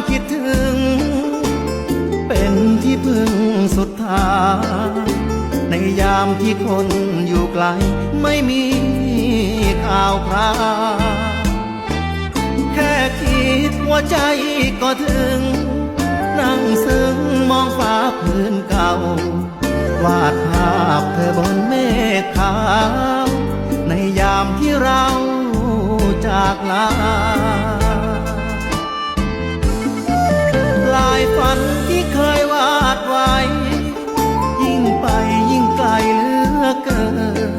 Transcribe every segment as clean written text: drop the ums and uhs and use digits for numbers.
คิดถึงเป็นที่พึ่งสุดท้ายในยามที่คนอยู่ไกลไม่มีข่าวคราวแค่คิดว่าใจก็ถึงนั่งซึ้งมองฟ้าพื้นเก่าวาดภาพเธอบนเมฆขาวในยามที่เราจากลาลายฝันที่เคยวาดไว้ยิ่งไปยิ่งไกลเหลือเกิน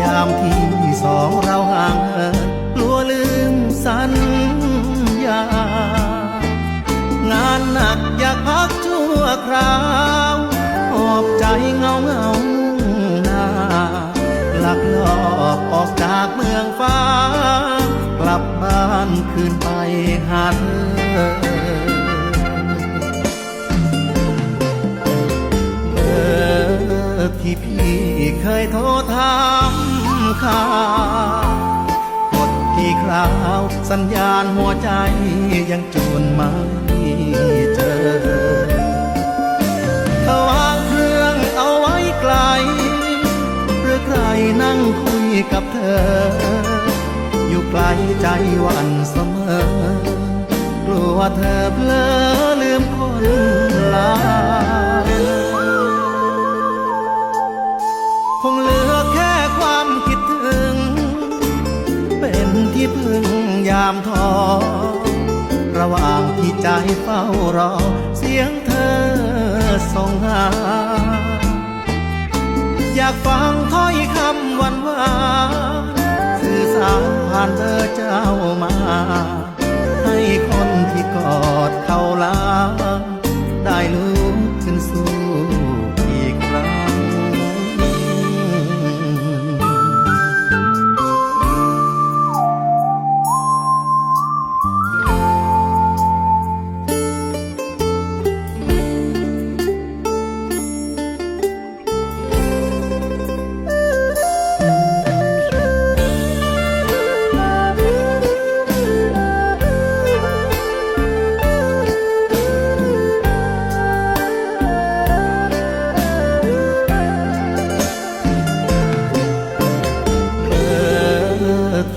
ยามที่สองเราห่างเหินกลัวลืมสัญญางานหนักอยากพักชั่วคราวหอบใจเงาหน้าหลักลอบออกจากเมืองฟ้ากลับบ้านคืนไปหาเธอที่พี่เคยโทรถามข่าวกดที่คราวสัญญาณหัวใจยังจูนไม่เจอเขาวางเครื่องเอาไว้ไกลหรือใครนั่งคุยกับเธออยู่ไกลใจหวั่นเสมอกลัวเธอเพลอลืมคนลาคงเหลือแค่ความคิดถึงเป็นที่พึ่งยามท้อระหว่างที่ใจเฝ้ารอเสียงเธอส่งหาอยากฟังถ้อยคำหวานหวานสื่อสารผ่านเบอร์เจ้ามาให้คนที่กอดเขาลาได้ลุกขึ้นสู้อีกครั้ง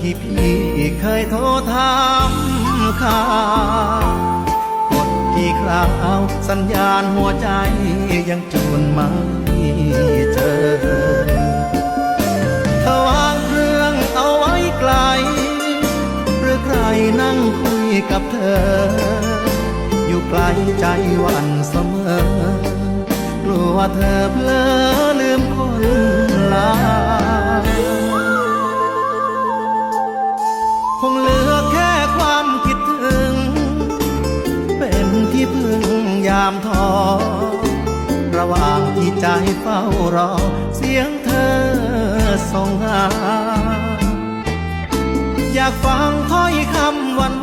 ที่พี่เคยโทรถามข่าวกดที่คราวสัญญาณหัวใจยังจูนไม่เจอเขาวางเครื่องเอาไว้ไกลหรือใครนั่งคุยกับเธออยู่ไกลใจหวั่นเสมอกลัวเธอเพลอลืมคนลาคงเหลือแค่ความคิดถึงเป็นที่พึ่งยามท้อระหว่างที่ใจเฝ้ารอเสียงเธอส่งหาอยากฟังถ้อยคำหวาน